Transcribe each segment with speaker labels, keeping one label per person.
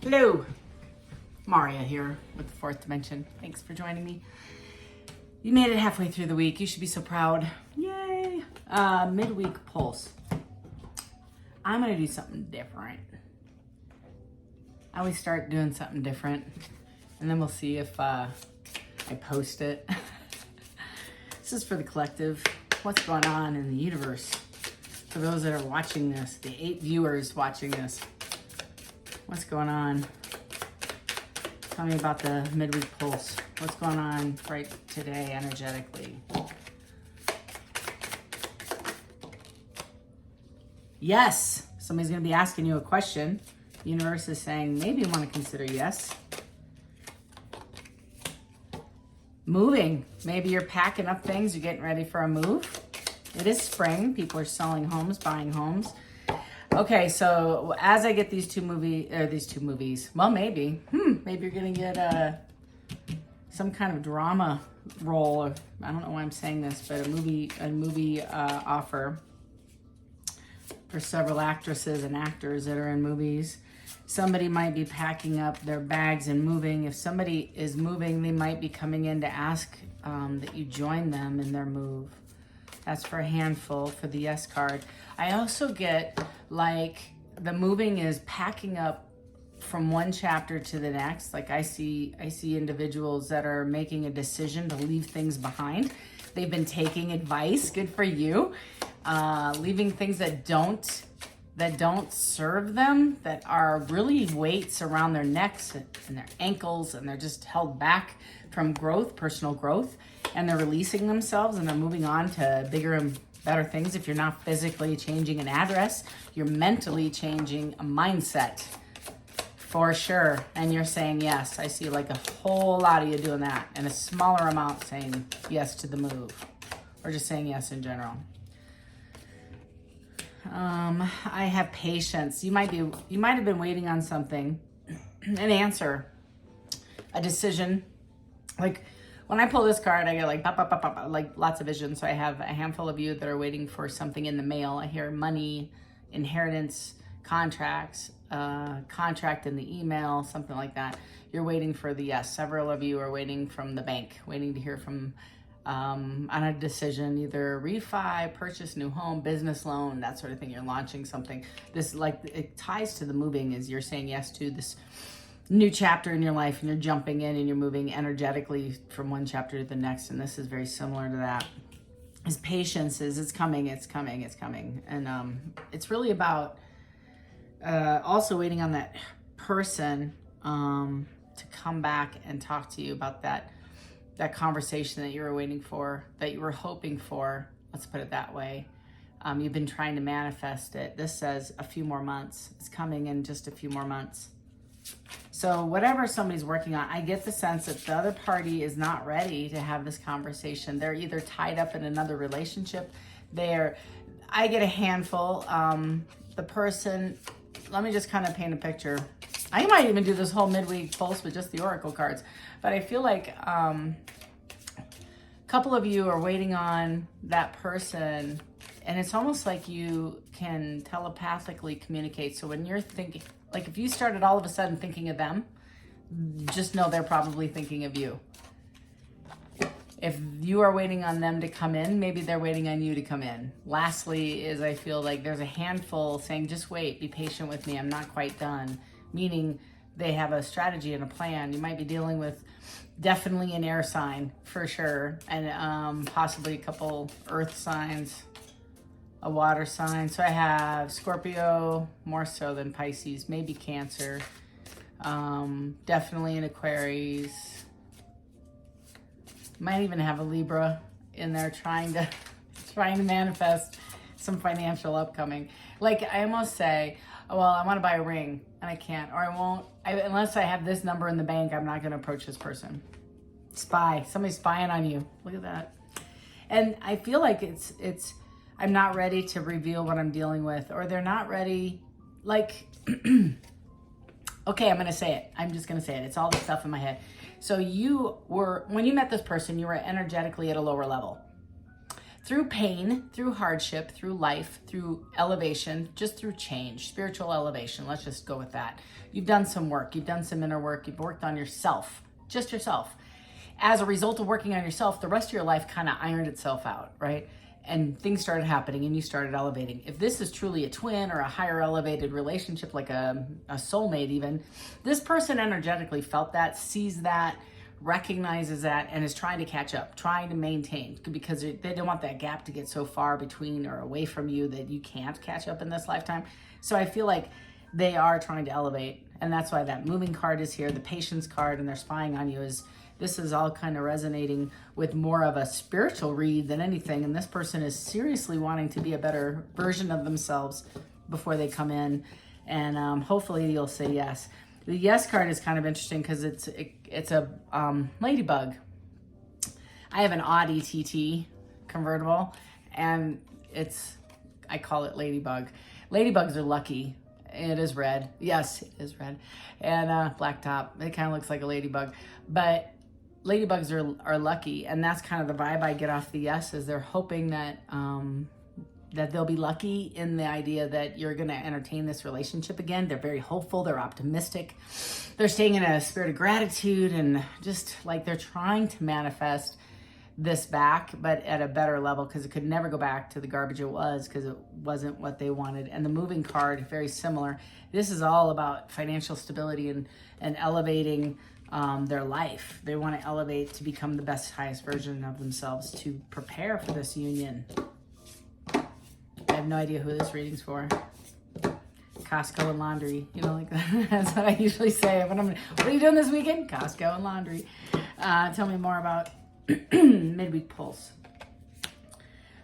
Speaker 1: Hello, Maria here with the Fourth Dimension. Thanks for joining me. You made it halfway through the week. You should be so proud. Yay! Midweek pulse. I'm gonna do something different. I always start doing something different, and then we'll see if I post it. This is for the collective. What's going on in the universe? For those that are watching this, the 8 viewers watching this. What's going on? Tell me about the midweek pulse. What's going on right today energetically? Yes, somebody's gonna be asking you a question. The universe is saying maybe you wanna consider yes. Moving, maybe you're packing up things, you're getting ready for a move. It is spring, people are selling homes, buying homes. Okay, so as I get these two movies, well, maybe you're gonna get some kind of drama role. I don't know why I'm saying this, but a movie offer for several actresses and actors that are in movies. Somebody might be packing up their bags and moving. If somebody is moving, they might be coming in to ask that you join them in their move. That's for a handful for the yes card. I also get like the moving is packing up from one chapter to the next. Like I see individuals that are making a decision to leave things behind. They've been taking advice. Good for you. Leaving things that don't serve them, that are really weights around their necks and their ankles, and they're just held back from growth, personal growth, and they're releasing themselves and they're moving on to bigger and better things. If you're not physically changing an address, you're mentally changing a mindset for sure. And you're saying yes. I see like a whole lot of you doing that, and a smaller amount saying yes to the move, or just saying yes in general. I have patience. You might have been waiting on something, an answer, a decision. Like when I pull this card, I get like, like lots of vision. So I have a handful of you that are waiting for something in the mail. I hear money, inheritance, contracts, contract in the email, something like that. You're waiting for the yes. Several of you are waiting from the bank, waiting to hear from on a decision, either refi, purchase new home, business loan, that sort of thing. You're launching something. This, like, it ties to the moving, is you're saying yes to this new chapter in your life, and you're jumping in and you're moving energetically from one chapter to the next. And this is very similar to that. His patience is it's coming. And it's really about also waiting on that person to come back and talk to you about that conversation that you were waiting for, that you were hoping for. Let's put it that way. You've been trying to manifest it. This says a few more months. It's coming in just a few more months. So whatever somebody's working on, I get the sense that the other party is not ready to have this conversation. They're either tied up in another relationship. I get a handful. The person, let me just kind of paint a picture. I might even do this whole midweek pulse with just the oracle cards, but I feel like a couple of you are waiting on that person, and it's almost like you can telepathically communicate. So when you're thinking, like if you started all of a sudden thinking of them, just know they're probably thinking of you. If you are waiting on them to come in, maybe they're waiting on you to come in. Lastly is I feel like there's a handful saying, just wait, be patient with me, I'm not quite done. Meaning they have a strategy and a plan. You might be dealing with definitely an air sign for sure, and possibly a couple earth signs, a water sign. So I have Scorpio, more so than Pisces, maybe Cancer, definitely an Aquarius. Might even have a Libra in there trying to manifest some financial upcoming. Like I almost say, oh, well, I want to buy a ring and I can't, or I won't, unless I have this number in the bank, I'm not going to approach this person. Spy, somebody's spying on you. Look at that. And I feel like I'm not ready to reveal what I'm dealing with, or they're not ready. Like, okay, I'm going to say it. I'm just going to say it. It's all the stuff in my head. So when you met this person, you were energetically at a lower level. through pain, through hardship, through life, through elevation, just through change, spiritual elevation. Let's just go with that. You've done some work. You've done some inner work. You've worked on yourself, just yourself. As a result of working on yourself, the rest of your life kind of ironed itself out, right? And things started happening and you started elevating. If this is truly a twin or a higher elevated relationship, like a soulmate even, this person energetically felt that, sees that, recognizes that, and is trying to catch up, trying to maintain, because they don't want that gap to get so far between or away from you that you can't catch up in this lifetime. So I feel like they are trying to elevate, and that's why that moving card is here, the patience card, and they're spying on you. This is all kind of resonating with more of a spiritual read than anything, and this person is seriously wanting to be a better version of themselves before they come in, and hopefully you'll say yes. The yes card is kind of interesting because it's a ladybug. I have an Audi TT convertible, and I call it ladybug. Ladybugs are lucky. It is red. Yes, it is red. And black top. It kind of looks like a ladybug. But ladybugs are lucky, and that's kind of the vibe I get off the yes, is they're hoping that that they'll be lucky in the idea that you're going to entertain this relationship again. They're very hopeful. They're optimistic. They're staying in a spirit of gratitude, and just like they're trying to manifest this back, but at a better level, because it could never go back to the garbage it was, because it wasn't what they wanted. And the moving card, very similar. This is all about financial stability and elevating their life. They want to elevate to become the best, highest version of themselves to prepare for this union. I have no idea who this reading's for. Costco and laundry, like that. That's what I usually say. What are you doing this weekend? Costco and laundry. Tell me more about midweek pulse.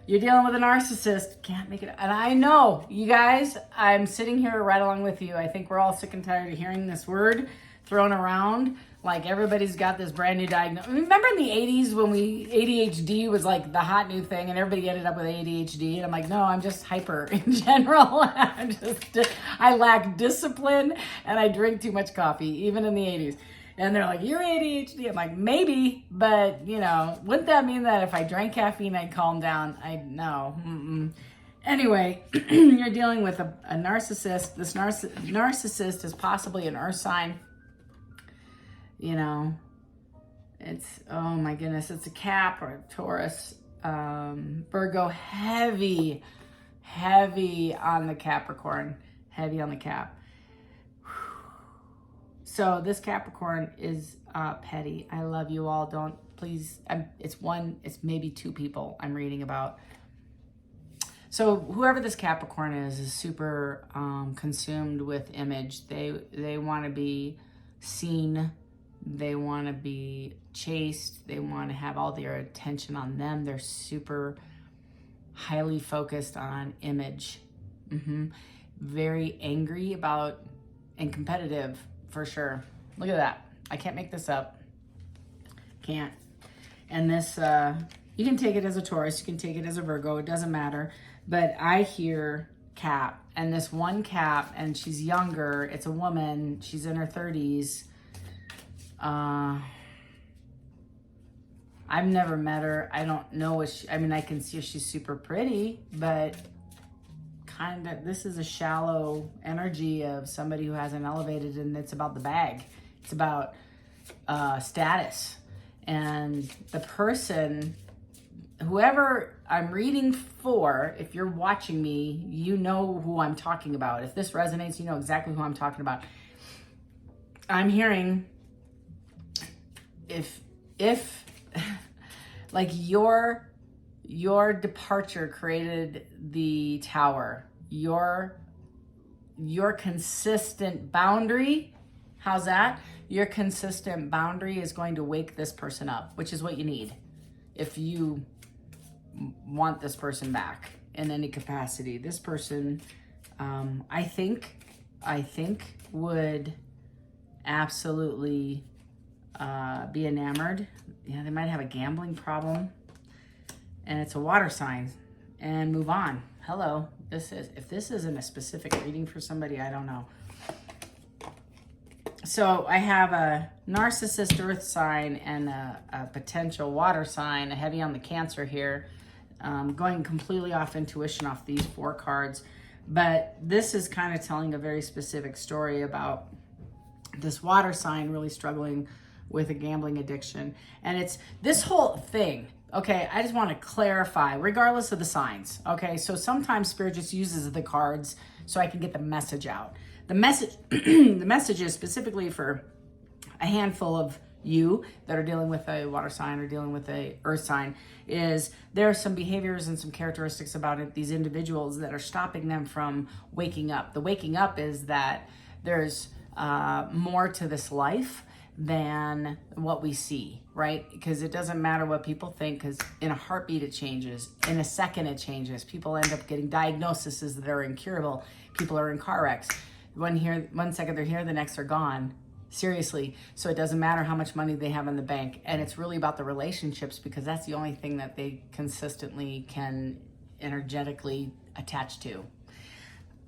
Speaker 1: You're dealing with a narcissist. Can't make it. And I know, you guys, I'm sitting here right along with you. I think we're all sick and tired of hearing this word thrown around. Like everybody's got this brand new diagnosis. Remember in the 80s when ADHD was like the hot new thing and everybody ended up with ADHD? And I'm like, no, I'm just hyper in general. I lack discipline and I drink too much coffee, even in the 80s. And they're like, you're ADHD. I'm like, maybe, but wouldn't that mean that if I drank caffeine, I'd calm down? No. Anyway, you're dealing with a narcissist. This narcissist is possibly an earth sign. It's, oh my goodness, it's a Cap or a Taurus, Virgo, heavy on the Capricorn, heavy on the Cap. So this Capricorn is petty. I love you all. Don't, please, it's maybe two people I'm reading about. So whoever this Capricorn is super consumed with image. They want to be seen. They want to be chased. They want to have all their attention on them. They're super highly focused on image. Very angry about and competitive for sure. Look at that. I can't make this up. Can't. And this, you can take it as a Taurus. You can take it as a Virgo. It doesn't matter. But I hear Cap. And this one Cap, and she's younger. It's a woman. She's in her 30s. I've never met her. I don't know what I can see she's super pretty, but kind of, this is a shallow energy of somebody who hasn't elevated, and it's about the bag. It's about status. And the person, whoever I'm reading for, if you're watching me, you know who I'm talking about. If this resonates, you know exactly who I'm talking about. I'm hearing if like your departure created the tower, your consistent boundary, how's that? Your consistent boundary is going to wake this person up, which is what you need if you want this person back in any capacity. This person, I think would absolutely be enamored. They might have a gambling problem, and it's a water sign, and move on. Hello, if this isn't a specific reading for somebody, I don't know. So I have a narcissist earth sign and a potential water sign, a heavy on the Cancer here. going completely off intuition off these 4 cards. But this is kind of telling a very specific story about this water sign really struggling with a gambling addiction. And it's this whole thing. Okay, I just want to clarify, regardless of the signs. Okay, so sometimes Spirit just uses the cards so I can get the message out. The message, the message is specifically for a handful of you that are dealing with a water sign or dealing with a earth sign, is there are some behaviors and some characteristics about it, these individuals, that are stopping them from waking up. The waking up is that there's more to this life than what we see, right? Because it doesn't matter what people think, because in a heartbeat it changes, in a second it changes. People end up getting diagnoses that are incurable. People are in car wrecks. One second they're here, the next they're gone. Seriously. So it doesn't matter how much money they have in the bank. And it's really about the relationships, because that's the only thing that they consistently can energetically attach to.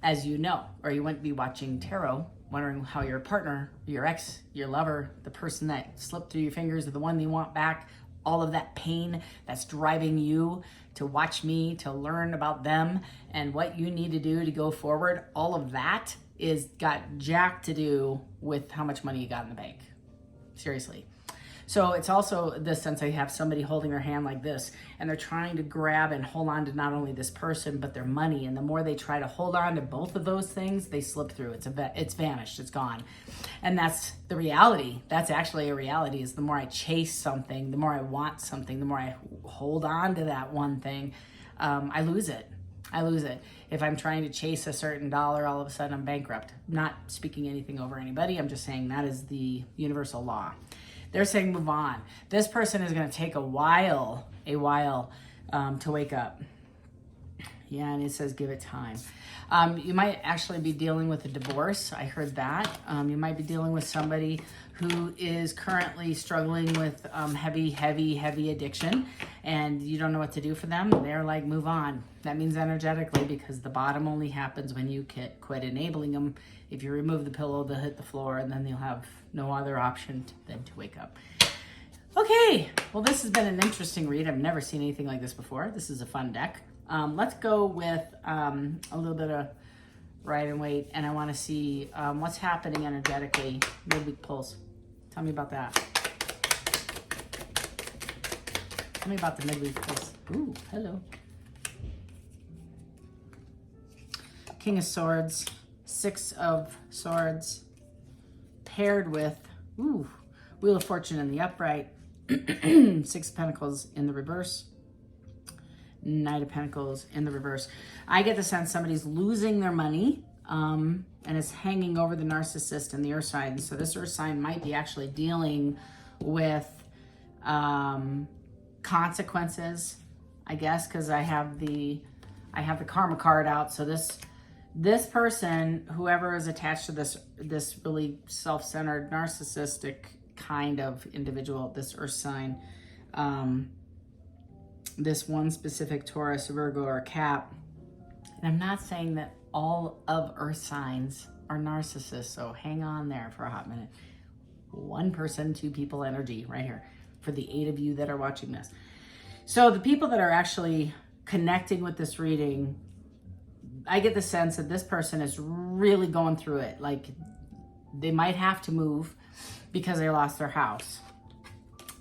Speaker 1: As you know, or you wouldn't be watching tarot, wondering how your partner, your ex, your lover, the person that slipped through your fingers, or the one you want back, all of that pain that's driving you to watch me, to learn about them and what you need to do to go forward, all of that is got jack to do with how much money you got in the bank. Seriously. So it's also this sense I have somebody holding their hand like this, and they're trying to grab and hold on to not only this person, but their money. And the more they try to hold on to both of those things, they slip through. It's vanished. It's gone. And that's the reality. That's actually a reality, is the more I chase something, the more I want something, the more I hold on to that one thing, I lose it. I lose it. If I'm trying to chase a certain dollar, all of a sudden I'm bankrupt. I'm not speaking anything over anybody. I'm just saying that is the universal law. They're saying move on. This person is going to take a while to wake up. Yeah, and it says give it time. You might actually be dealing with a divorce. I heard that. You might be dealing with somebody who is currently struggling with heavy addiction, and you don't know what to do for them. They're like, move on. That means energetically, because the bottom only happens when you quit enabling them. If you remove the pillow, they'll hit the floor, and then you'll have no other option than to wake up. Okay, well, this has been an interesting read. I've never seen anything like this before. This is a fun deck. Let's go with a little bit of ride and wait, and I want to see what's happening energetically. Midweek pulse. Tell me about that. Tell me about the midweek pulse. Ooh, hello. King of Swords, 6 of Swords, paired with Wheel of Fortune in the upright, 6 of Pentacles in the reverse, Knight of Pentacles in the reverse. I get the sense somebody's losing their money, and it's hanging over the Narcissist and the Earth sign. So this Earth sign might be actually dealing with consequences, I guess, because I have the karma card out. So this person, whoever is attached to this really self-centered, narcissistic kind of individual, this Earth sign, this one specific Taurus, Virgo, or Cap. And I'm not saying that all of Earth signs are narcissists, so hang on there for a hot minute. 1 person, 2 people energy right here for the 8 of you that are watching this. So the people that are actually connecting with this reading, I get the sense that this person is really going through it. Like, they might have to move because they lost their house.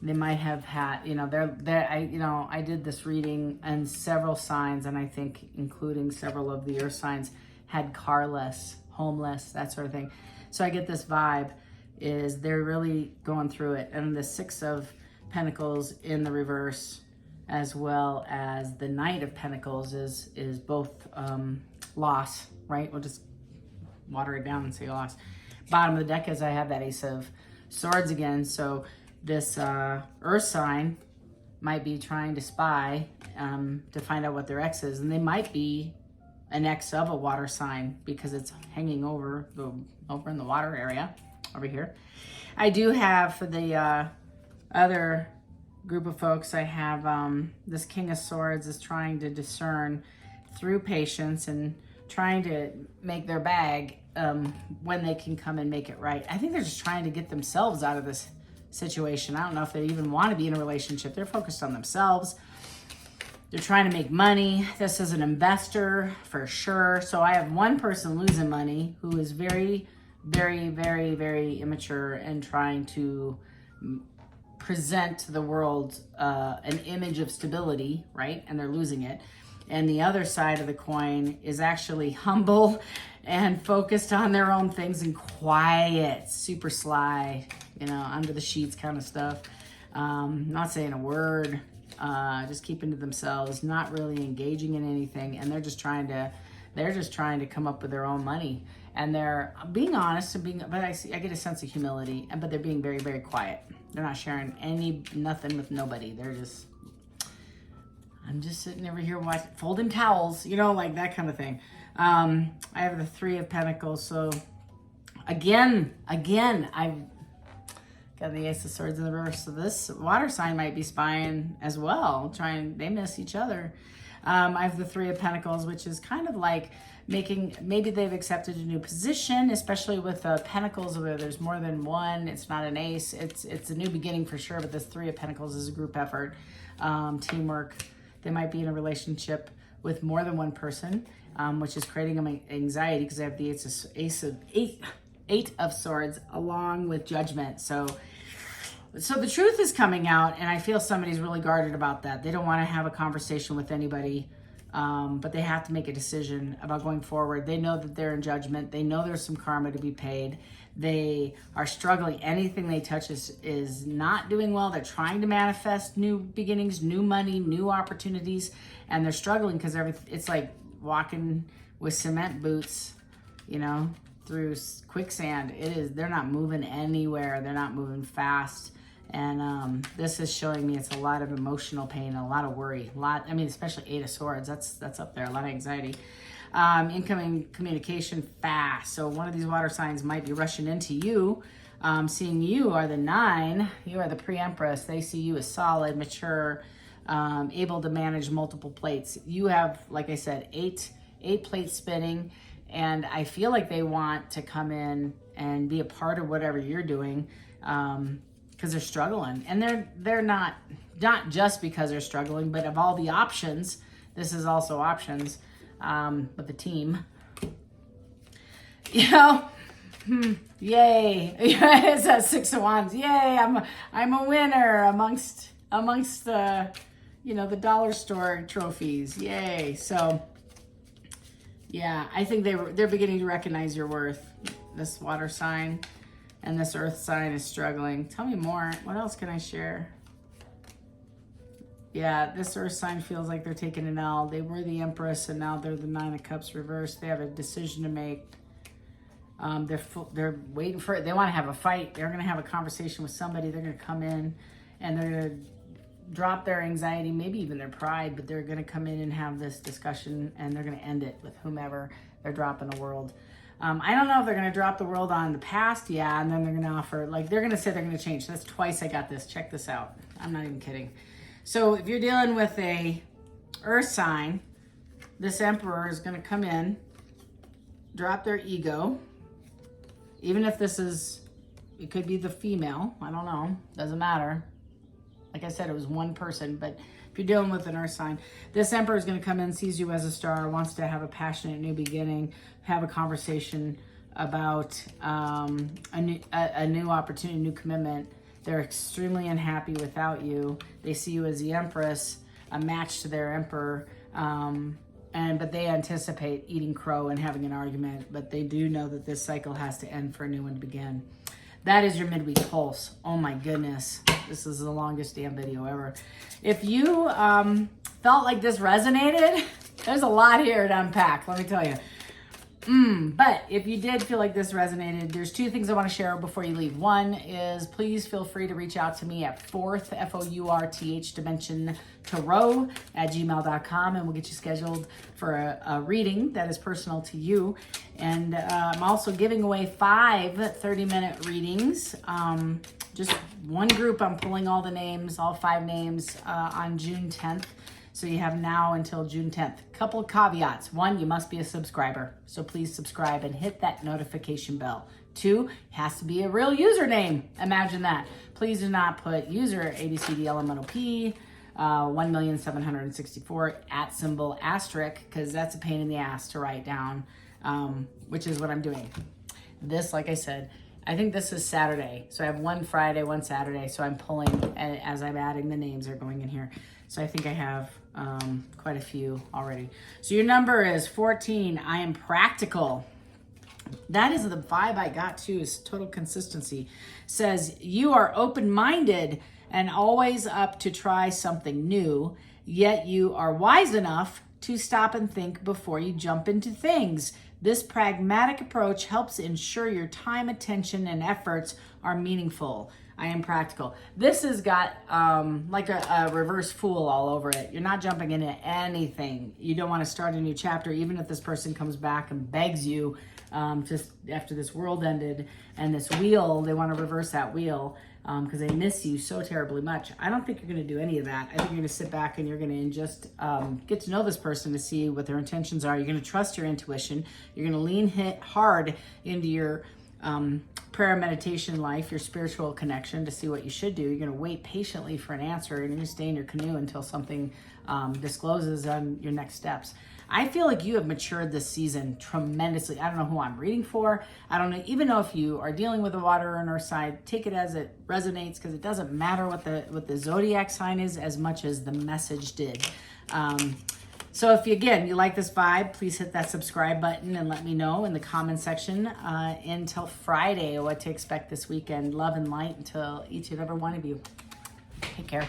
Speaker 1: They might have had, I did this reading, and several signs, and I think including several of the Earth signs, had carless, homeless, that sort of thing. So I get this vibe is they're really going through it. And the 6 of Pentacles in the reverse, as well as the Knight of Pentacles, is both loss, right? We'll just water it down and say loss. Bottom of the deck is I have that Ace of Swords again. So this Earth sign might be trying to spy to find out what their ex is. And they might be an ex of a water sign, because it's hanging over in the water area over here. I do have, for the other group of folks, I have this King of Swords is trying to discern through patience and trying to make their bag when they can come and make it right. I think they're just trying to get themselves out of this situation. I don't know if they even want to be in a relationship. They're focused on themselves. They're trying to make money. This is an investor for sure. So I have one person losing money who is very, very, very, very immature and trying to present to the world an image of stability, right? And they're losing it. And the other side of the coin is actually humble and focused on their own things and quiet, super sly, you know, under the sheets kind of stuff. Not saying a word, just keeping to themselves, not really engaging in anything. And they're just trying to come up with their own money. And they're being honest and but I get a sense of humility, but they're being very, very quiet. They're not sharing nothing with nobody. I'm just sitting over here folding towels, you know, like that kind of thing. I have the 3 of Pentacles. So again, I've got the Ace of Swords in the reverse. So this water sign might be spying as well, they miss each other. I have the 3 of Pentacles, which is kind of like maybe they've accepted a new position, especially with Pentacles where there's more than one. It's not an ace. It's a new beginning for sure, but this 3 of Pentacles is a group effort, teamwork. They might be in a relationship with more than one person, which is creating them anxiety because they have the 8 of Swords along with Judgment. So the truth is coming out, and I feel somebody's really guarded about that. They don't want to have a conversation with anybody, but they have to make a decision about going forward. They know that they're in judgment. They know there's some karma to be paid. They are struggling. Anything they touch is not doing well. They're trying to manifest new beginnings, new money, new opportunities, and they're struggling because it's like walking with cement boots, you know, through quicksand. They're not moving anywhere. They're not moving fast. And this is showing me it's a lot of emotional pain, a lot of worry, especially 8 of Swords. That's up there, a lot of anxiety. Incoming communication fast. So one of these water signs might be rushing into you. Seeing you are the 9. You are the pre-empress. They see you as solid, mature, able to manage multiple plates. You have, like I said, 8 plates spinning. And I feel like they want to come in and be a part of whatever you're doing, because they're struggling. And they're not just because they're struggling, but of all the options, this is also options with the team. You know, yay! It's that 6 of Wands. Yay! I'm a winner amongst the the dollar store trophies. Yay! So. Yeah, I think they're beginning to recognize your worth. This water sign and this earth sign is struggling. Tell me more. What else can I share? Yeah, this earth sign feels like they're taking an L. They were the Empress and now they're the 9 of Cups reversed. They have a decision to make. They're waiting for it. They want to have a fight. They're going to have a conversation with somebody. They're going to come in and they're going to drop their anxiety, maybe even their pride, but they're going to come in and have this discussion and they're going to end it with whomever they're dropping the world. I don't know if they're going to drop the world on the past, yeah, and then they're going to offer, like they're going to say they're going to change. That's twice I got this. Check this out. I'm not even kidding. So if you're dealing with a earth sign, this Emperor is going to come in, drop their ego, even if it could be the female, I don't know, doesn't matter. Like I said, it was one person, but if you're dealing with an earth sign, this Emperor is going to come in, sees you as a star, wants to have a passionate new beginning, have a conversation about a new opportunity, new commitment. They're extremely unhappy without you. They see you as the Empress, a match to their Emperor, but they anticipate eating crow and having an argument, but they do know that this cycle has to end for a new one to begin. That is your midweek pulse. Oh my goodness. This is the longest damn video ever. If you felt like this resonated, there's a lot here to unpack, let me tell you. But if you did feel like this resonated, there's 2 things I want to share before you leave. One is please feel free to reach out to me at fourth, F-O-U-R-T-H, dimension tarot at gmail.com, and we'll get you scheduled for a reading that is personal to you. And I'm also giving away 5 30-minute readings. Just one group, I'm pulling all the names, all 5 names on June 10th. So you have now until June 10th. Couple of caveats. 1, you must be a subscriber. So please subscribe and hit that notification bell. 2, it has to be a real username. Imagine that. Please do not put user ABCDLMNOP 1,764 @ because that's a pain in the ass to write down, which is what I'm doing. This, like I said, I think this is Saturday. So I have one Friday, one Saturday. So I'm pulling, as I'm adding the names are going in here. So I think I have quite a few already. So your number is 14. I am practical. That is the vibe I got too, is total consistency. Says you are open-minded and always up to try something new, yet you are wise enough to stop and think before you jump into things. This pragmatic approach helps ensure your time, attention, and efforts are meaningful. I am practical. This has got like a reverse fool all over it. You're not jumping into anything. You don't want to start a new chapter, even if this person comes back and begs you just after this world ended and this wheel, they want to reverse that wheel because they miss you so terribly much. I don't think you're going to do any of that. I think you're going to sit back and you're going to just get to know this person to see what their intentions are. You're going to trust your intuition. You're going to lean hard into your prayer, meditation life, your spiritual connection to see what you should do. You're going to wait patiently for an answer, and you're going to stay in your canoe until something discloses on your next steps. I feel like you have matured this season tremendously. I don't know who I'm reading for. I don't even know if you are dealing with a water earner side. Take it as it resonates, because it doesn't matter what the zodiac sign is as much as the message did. So if you like this vibe, please hit that subscribe button and let me know in the comment section until Friday what to expect this weekend. Love and light until each and every one of you. Take care.